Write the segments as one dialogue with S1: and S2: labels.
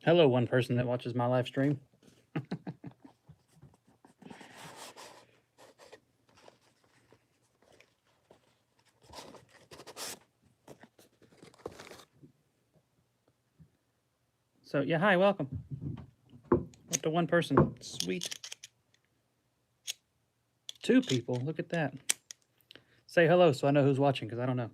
S1: Hello, one person that watches my live stream. So, yeah, hi, welcome. Up to one person. Sweet. 2 people. Look at that. Say hello so I know who's watching, because I don't know.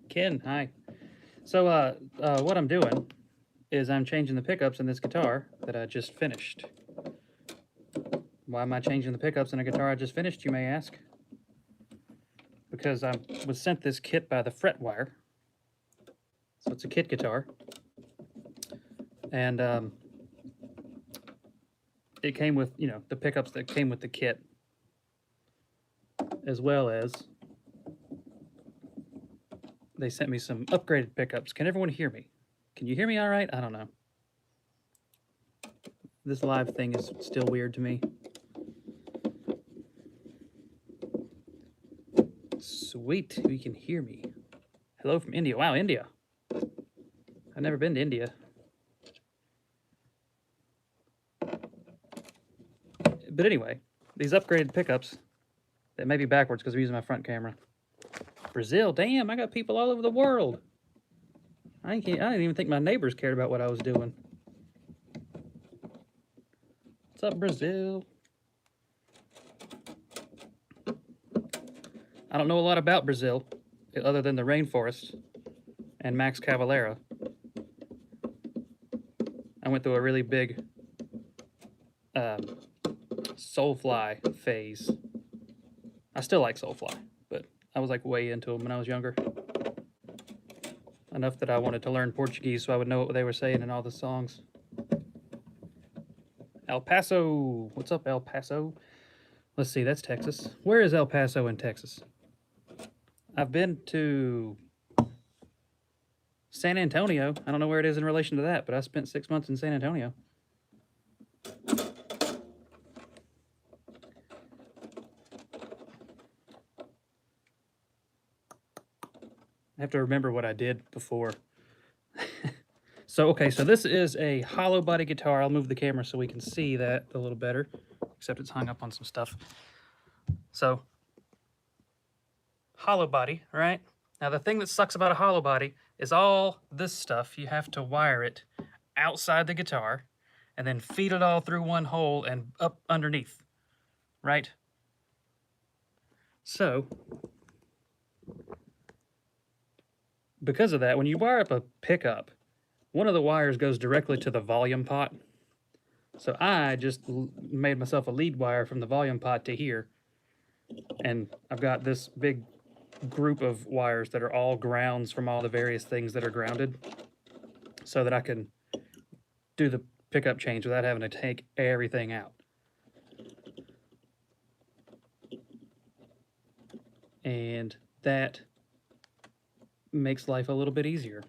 S1: Ken, hi. So, what I'm doing is I'm changing the pickups in this guitar that I just finished. Why am I changing the pickups in a guitar I just finished, you may ask? Because I was sent this kit by the Fretwire. So it's a kit guitar. And it came with, the pickups that came with the kit, as well as they sent me some upgraded pickups. Can everyone hear me? Can you hear me all right? I don't know. This live thing is still weird to me. Sweet, you can hear me. Hello from India. Wow, India. I've never been to India. But anyway, these upgraded pickups, that may be backwards because I'm using my front camera. Brazil, damn, I got people all over the world. I didn't even think my neighbors cared about what I was doing. What's up, Brazil? I don't know a lot about Brazil, other than the rainforest and Max Cavalera. I went through a really big Soulfly phase. I still like Soulfly, but I was like way into them when I was younger. Enough that I wanted to learn Portuguese so I would know what they were saying in all the songs. El Paso. What's up, El Paso? Let's see, that's Texas. Where is El Paso in Texas? I've been to San Antonio. I don't know where it is in relation to that, but I spent 6 months in San Antonio. I have to remember what I did before. So, okay, so this is a hollow body guitar. I'll move the camera so we can see that a little better, except it's hung up on some stuff. So, hollow body, right? Now, the thing that sucks about a hollow body is all this stuff. You have to wire it outside the guitar and then feed it all through one hole and up underneath, right? So, because of that, when you wire up a pickup, one of the wires goes directly to the volume pot. So I just made myself a lead wire from the volume pot to here. And I've got this big group of wires that are all grounds from all the various things that are grounded, so that I can do the pickup change without having to take everything out. And that makes life a little bit easier.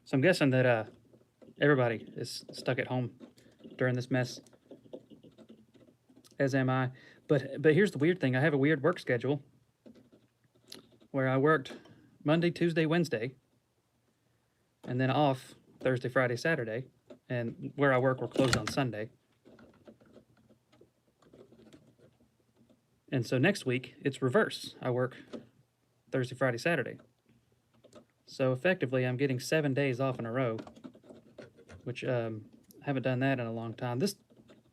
S1: So I'm guessing that everybody is stuck at home during this mess, as am I. But here's the weird thing. I have a weird work schedule where I worked Monday, Tuesday, Wednesday, and then off Thursday, Friday, Saturday. And where I work, we're closed on Sunday. And so next week, it's reverse. I work Thursday, Friday, Saturday. So effectively, I'm getting 7 days off in a row, which I haven't done that in a long time. This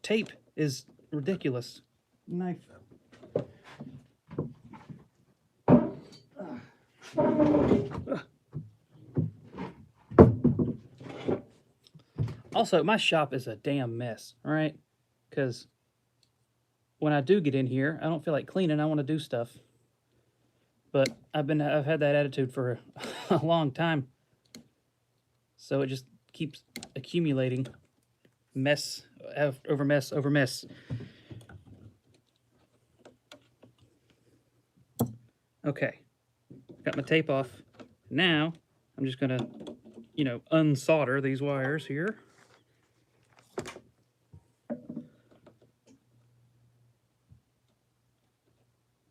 S1: tape is ridiculous. Knife. Also, my shop is a damn mess, all right? Because when I do get in here, I don't feel like cleaning. I want to do stuff. But I've had that attitude for a long time. So it just keeps accumulating. mess over mess over mess. Okay, got my tape off. Now I'm just gonna, you know, unsolder these wires here.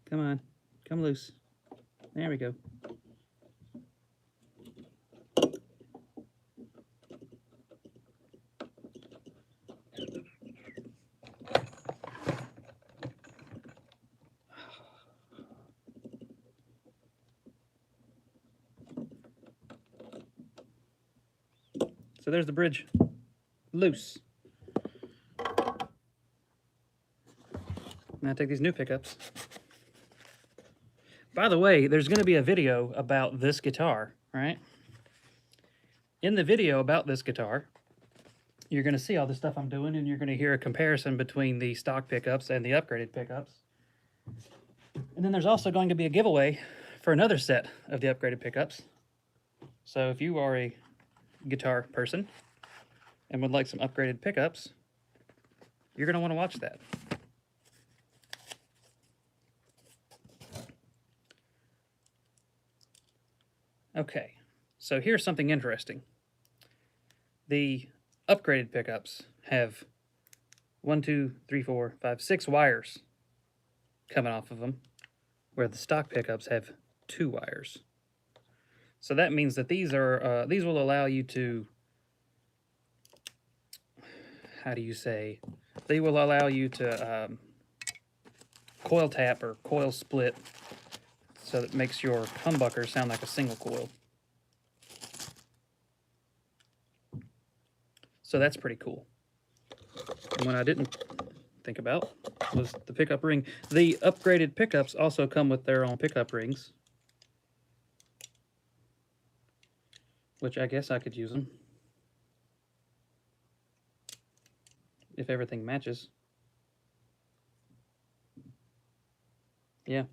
S1: Come on, come loose. There we go. So there's the bridge, loose. Now take these new pickups. By the way, there's going to be a video about this guitar, right? In the video about this guitar, you're going to see all the stuff I'm doing, and you're going to hear a comparison between the stock pickups and the upgraded pickups. And then there's also going to be a giveaway for another set of the upgraded pickups. So if you are a guitar person and would like some upgraded pickups, you're going to want to watch that. Okay, so here's something interesting. The upgraded pickups have 6 wires coming off of them, where the stock pickups have 2 wires. So that means that these will allow you to, how do you say? They will allow you to coil tap or coil split, so that makes your humbucker sound like a single coil. So that's pretty cool. And what I didn't think about was the pickup ring. The upgraded pickups also come with their own pickup rings, which I guess I could use them if everything matches. Yeah,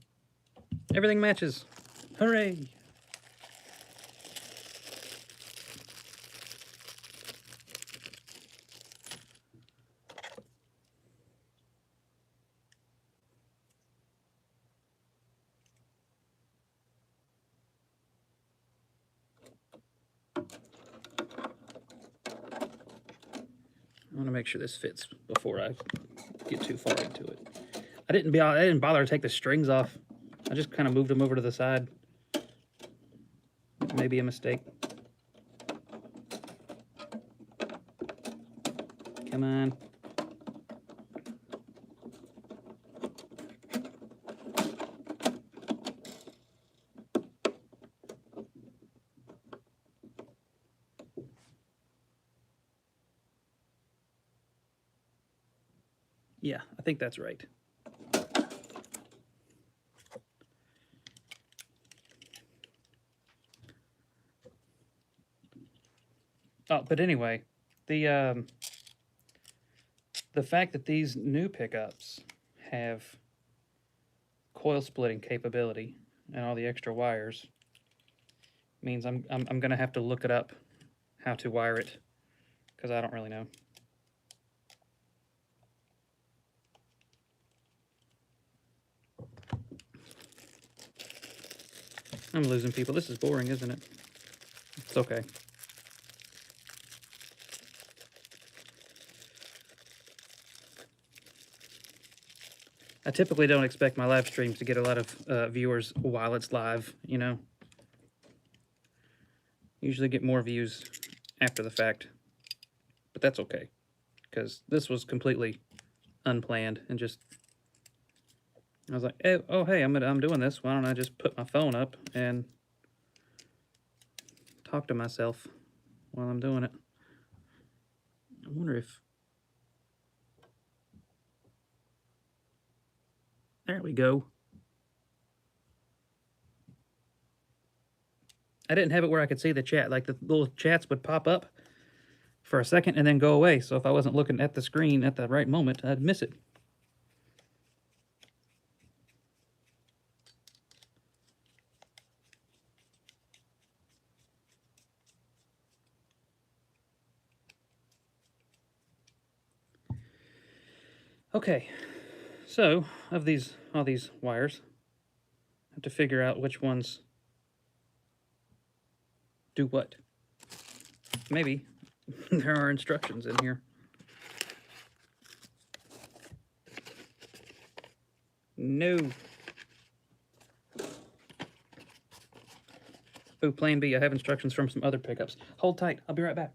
S1: everything matches. Hooray! I want to make sure this fits before I get too far into it. I didn't bother to take the strings off. I just kind of moved them over to the side. Maybe a mistake. Come on. Yeah, I think that's right. Oh, but anyway, the fact that these new pickups have coil splitting capability and all the extra wires means I'm gonna have to look it up, how to wire it, because I don't really know. I'm losing people. This is boring, isn't it? It's okay. I typically don't expect my live streams to get a lot of viewers while it's live, you know. Usually get more views after the fact, but that's okay, because this was completely unplanned and just, I was like, hey, oh hey, I'm doing this. Why don't I just put my phone up and talk to myself while I'm doing it? I wonder if, there we go. I didn't have it where I could see the chat. Like the little chats would pop up for a second and then go away. So if I wasn't looking at the screen at the right moment, I'd miss it. Okay, so of all these wires, I have to figure out which ones do what. Maybe there are instructions in here. No. Oh, plan B, I have instructions from some other pickups. Hold tight, I'll be right back.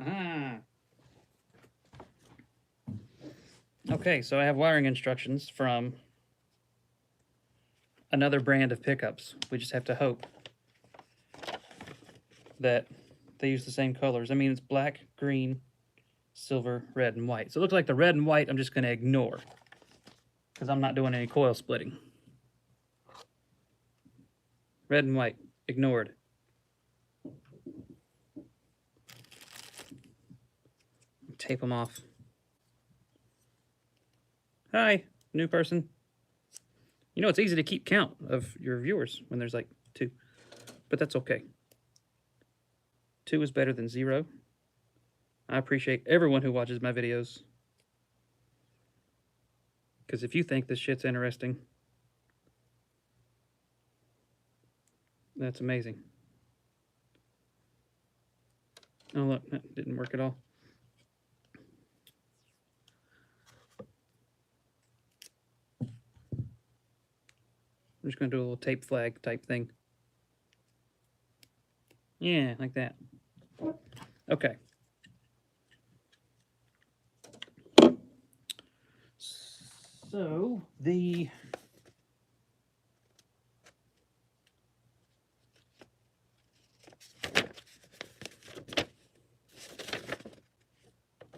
S1: Ah. Okay, so I have wiring instructions from another brand of pickups. We just have to hope that they use the same colors. I mean, it's black, green, silver, red, and white. So it looks like the red and white I'm just going to ignore because I'm not doing any coil splitting. Red and white, ignored. Tape them off. Hi, new person. You know, it's easy to keep count of your viewers when there's like 2, but that's okay. 2 is better than 0. I appreciate everyone who watches my videos. Because if you think this shit's interesting, that's amazing. Oh, look, that didn't work at all. I'm just going to do a little tape flag type thing. Yeah, like that. Okay. So,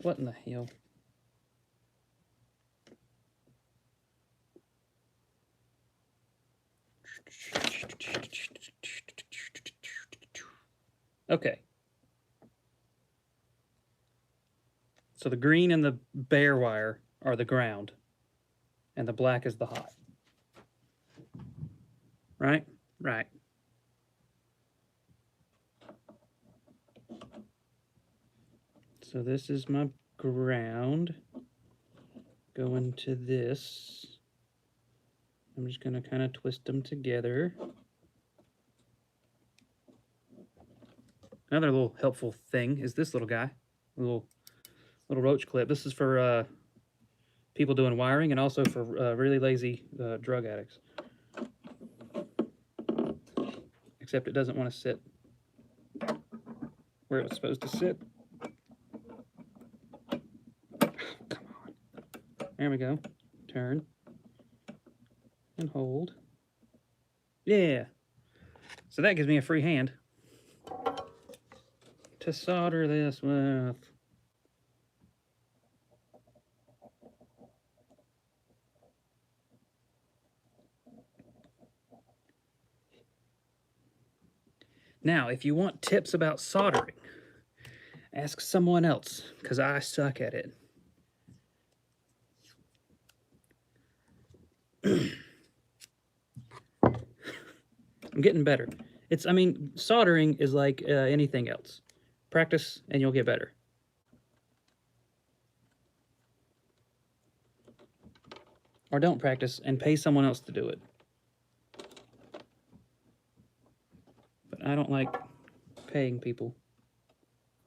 S1: what in the hell? Okay. So the green and the bare wire are the ground, and the black is the hot. Right? Right. So this is my ground going to this. I'm just going to kind of twist them together. Another little helpful thing is this little guy, a little roach clip. This is for people doing wiring and also for really lazy drug addicts. Except it doesn't want to sit where it's supposed to sit. Come on. There we go. Turn. And hold. Yeah. So that gives me a free hand to solder this with. Now, if you want tips about soldering, ask someone else, because I suck at it. I'm getting better. I mean, soldering is like anything else. Practice and you'll get better. Or don't practice and pay someone else to do it. But I don't like paying people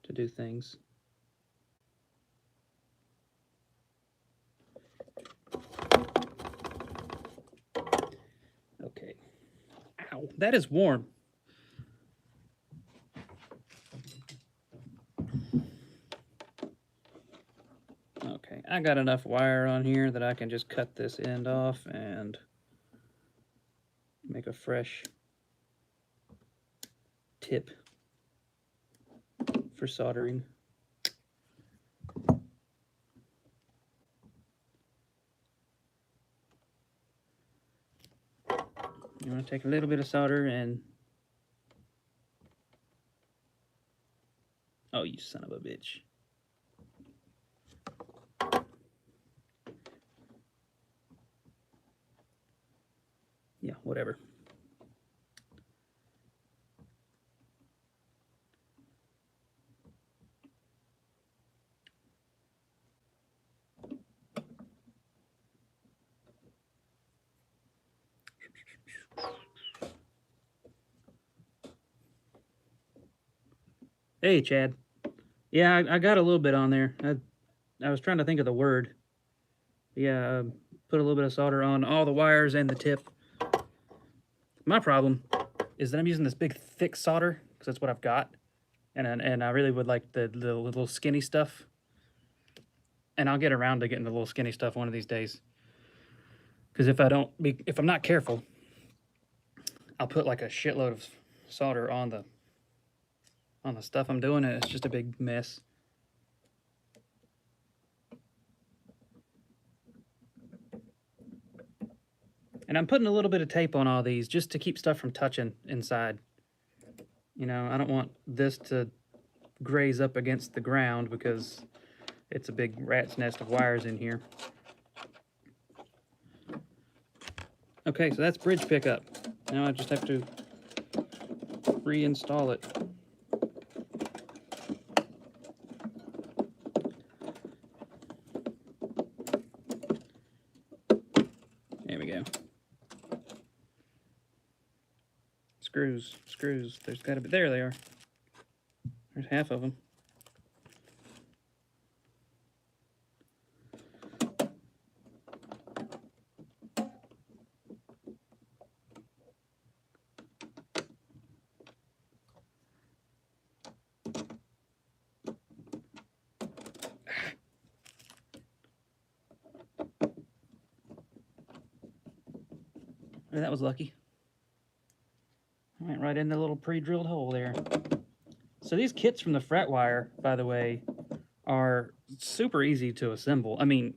S1: to do things. Okay. Ow, that is warm. Okay, I got enough wire on here that I can just cut this end off and make a fresh tip for soldering. You want to take a little bit of solder and Oh, you son of a bitch. Yeah, whatever. Hey, Chad. Yeah, I got a little bit on there. I was trying to think of the word. Yeah, put a little bit of solder on all the wires and the tip. My problem is that I'm using this big thick solder because that's what I've got, and I really would like the little skinny stuff. And I'll get around to getting the little skinny stuff one of these days. Because if I'm not careful, I'll put like a shitload of solder on the stuff I'm doing, and it's just a big mess. And I'm putting a little bit of tape on all these just to keep stuff from touching inside. You know, I don't want this to graze up against the ground because it's a big rat's nest of wires in here. Okay, so that's bridge pickup. Now I just have to reinstall it. There we go. Screws. There's got to be, there they are. There's half of them. That was lucky. Went right in the little pre-drilled hole there. So these kits from the fret wire, by the way, are super easy to assemble. I mean,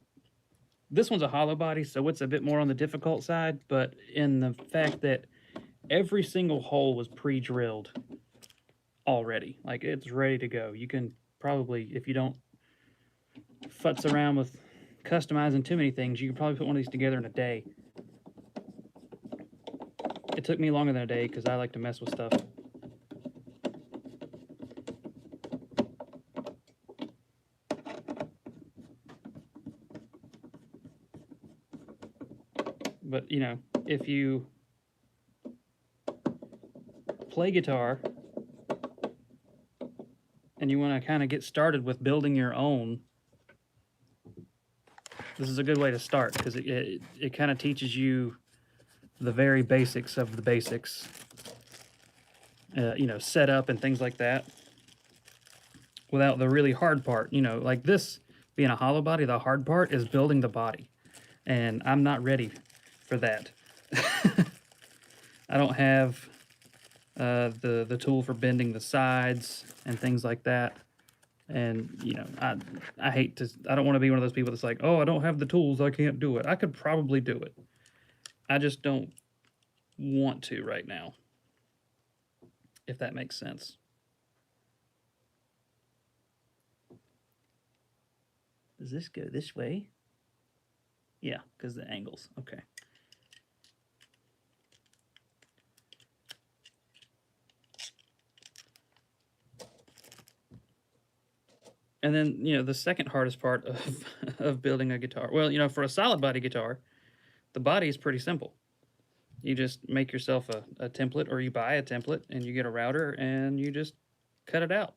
S1: this one's a hollow body, so it's a bit more on the difficult side, but in the fact that every single hole was pre-drilled already. Like, it's ready to go. You can probably, if you don't futz around with customizing too many things, you can probably put one of these together in a day. It took me longer than a day because I like to mess with stuff. But, you know, if you play guitar and you want to kind of get started with building your own, this is a good way to start because it kind of teaches you the very basics of the basics. You know, setup and things like that without the really hard part. You know, like this being a hollow body, the hard part is building the body. And I'm not ready for that. I don't have the tool for bending the sides and things like that. And, you know, I hate to, I don't want to be one of those people that's like, oh, I don't have the tools, I can't do it. I could probably do it. I just don't want to right now, if that makes sense. Does this go this way? Yeah, because the angles. Okay. And then, you know, the second hardest part of building a guitar, well, you know, for a solid body guitar, the body is pretty simple. You just make yourself a template, or you buy a template and you get a router and you just cut it out.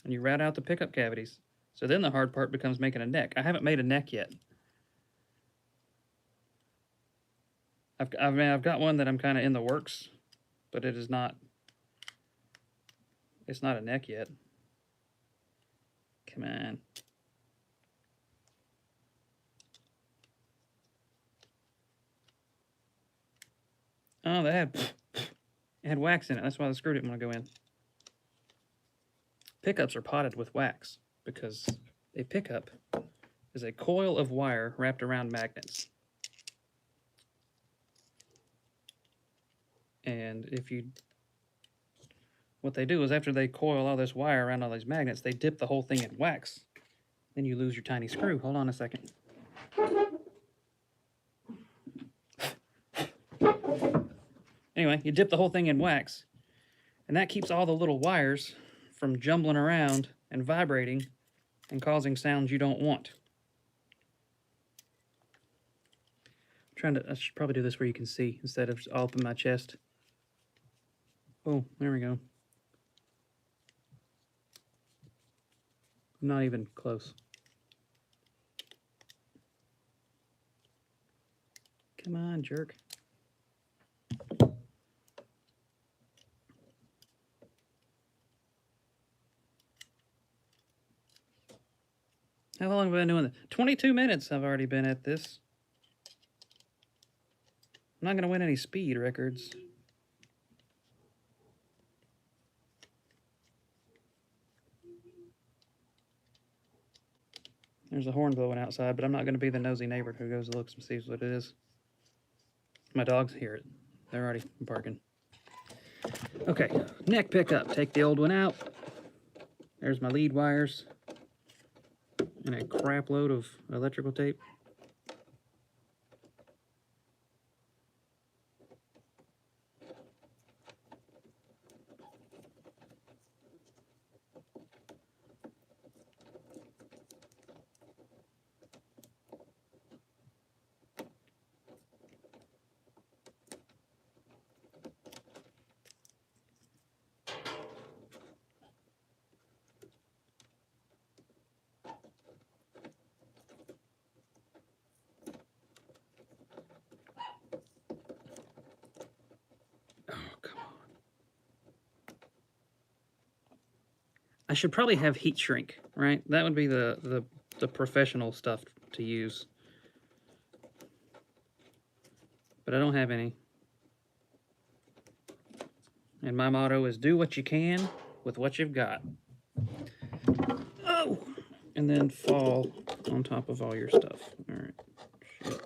S1: And you route out the pickup cavities. So then the hard part becomes making a neck. I haven't made a neck yet. I've got one that I'm kind of in the works, but it is not, it's not a neck yet. Come on. Oh, it had wax in it. That's why the screw didn't want to go in. Pickups are potted with wax because a pickup is a coil of wire wrapped around magnets. And if you what they do is after they coil all this wire around all these magnets, they dip the whole thing in wax. Then you lose your tiny screw. Hold on a second. Anyway, you dip the whole thing in wax, and that keeps all the little wires from jumbling around and vibrating and causing sounds you don't want. I should probably do this where you can see instead of all up in my chest. Oh, there we go. Not even close. Come on, jerk. How long have I been doing this? 22 minutes I've already been at this. I'm not going to win any speed records. There's a horn blowing outside, but I'm not going to be the nosy neighbor who goes and looks and sees what it is. My dogs hear it. They're already barking. Okay, neck pickup. Take the old one out. There's my lead wires and a crap load of electrical tape. I should probably have heat shrink, right? That would be the professional stuff to use. But I don't have any. And my motto is do what you can with what you've got. Oh! And then fall on top of all your stuff. All right. Shit.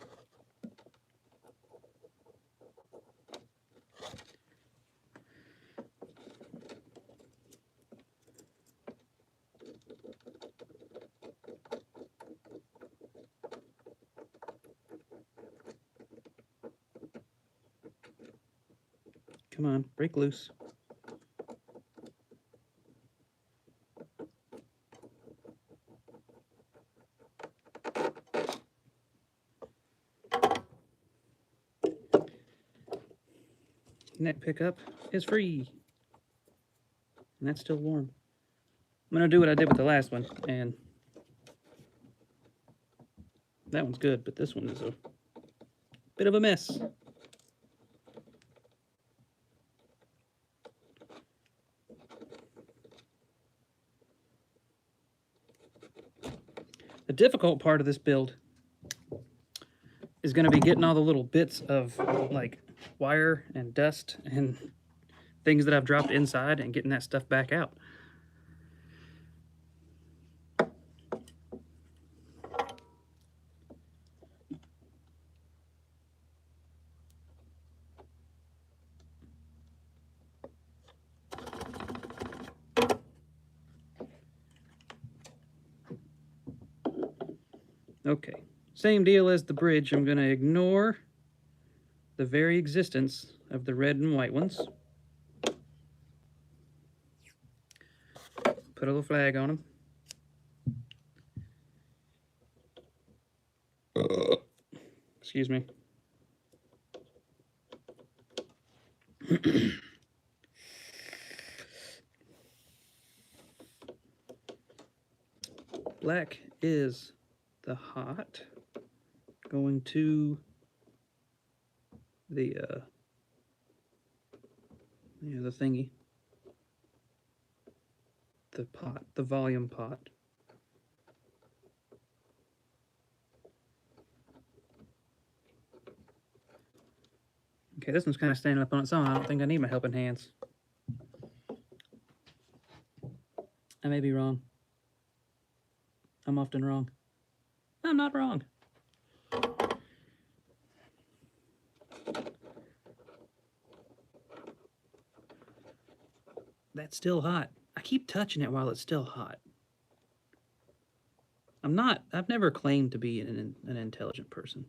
S1: Come on, break loose. Neck pickup is free. And that's still warm. I'm going to do what I did with the last one, and that one's good, but this one is a bit of a mess. The difficult part of this build is going to be getting all the little bits of like wire and dust and things that I've dropped inside and getting that stuff back out. Okay, same deal as the bridge. I'm going to ignore the very existence of the red and white ones. Put a little flag on them. Excuse me. Black is the hot. Going to the the thingy. The pot, the volume pot. Okay, this one's kind of standing up on its own. I don't think I need my helping hands. I may be wrong. I'm often wrong. I'm not wrong. That's still hot. I keep touching it while it's still hot. I've never claimed to be an intelligent person.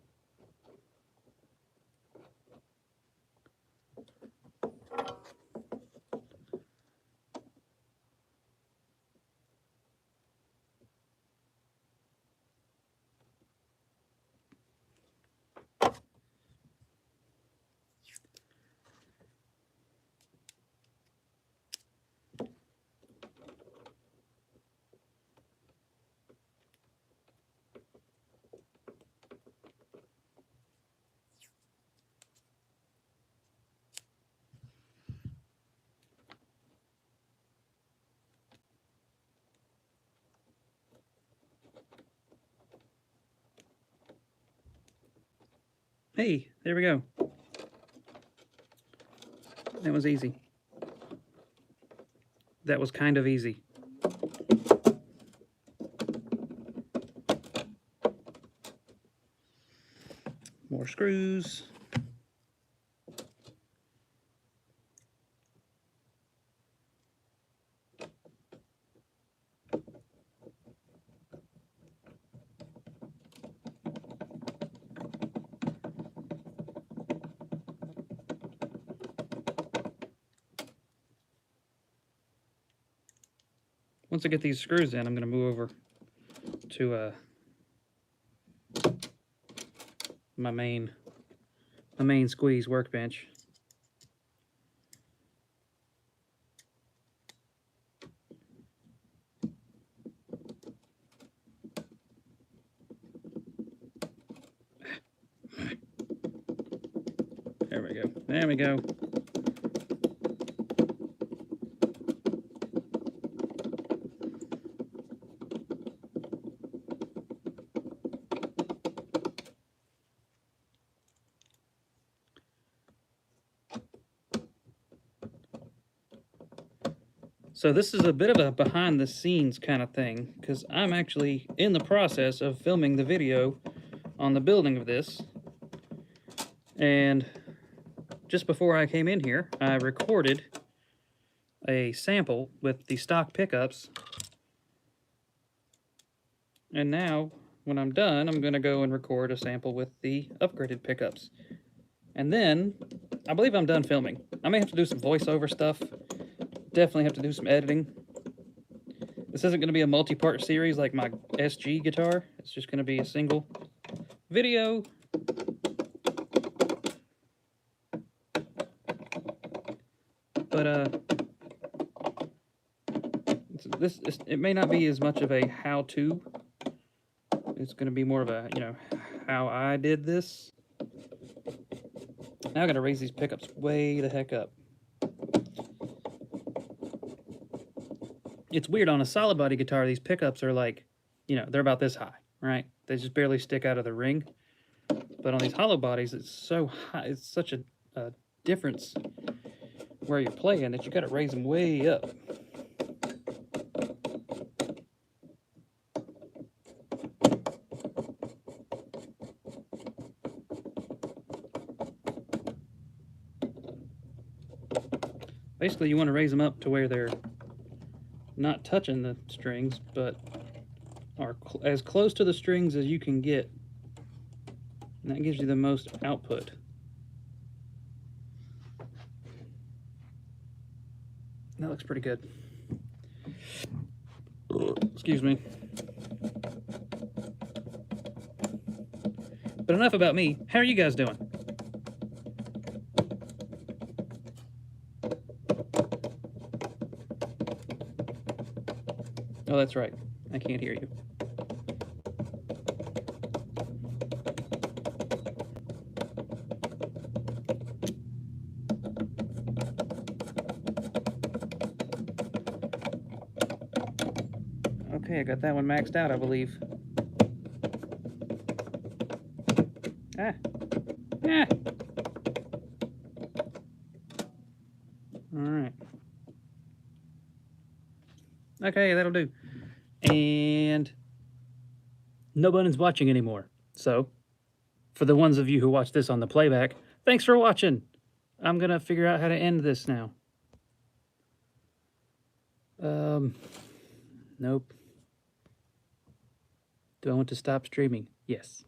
S1: Hey, there we go. That was easy. That was kind of easy. More screws. Once I get these screws in, I'm going to move over to my main squeeze workbench. There we go. There we go. So this is a bit of a behind the scenes kind of thing, because I'm actually in the process of filming the video on the building of this. And just before I came in here, I recorded a sample with the stock pickups. And now, when I'm done, I'm going to go and record a sample with the upgraded pickups. And then, I believe I'm done filming. I may have to do some voiceover stuff. Definitely have to do some editing. This isn't going to be a multi-part series like my SG guitar. It's just going to be a single video. But it may not be as much of a how-to. It's going to be more of a, you know, how I did this. Now I got to raise these pickups way the heck up. It's weird, on a solid body guitar, these pickups are like, you know, they're about this high, right? They just barely stick out of the ring. But on these hollow bodies, it's so high, it's such a difference where you're playing that you got to raise them way up. Basically, you want to raise them up to where they're not touching the strings, but are as close to the strings as you can get. And that gives you the most output. That looks pretty good. Excuse me. But enough about me. How are you guys doing? Oh, that's right. I can't hear you. Okay, I got that one maxed out, I believe. Ah. Ah. All right. Okay, that'll do. And nobody's watching anymore. So, for the ones of you who watch this on the playback, thanks for watching. I'm going to figure out how to end this now. Nope. Do I want to stop streaming? Yes.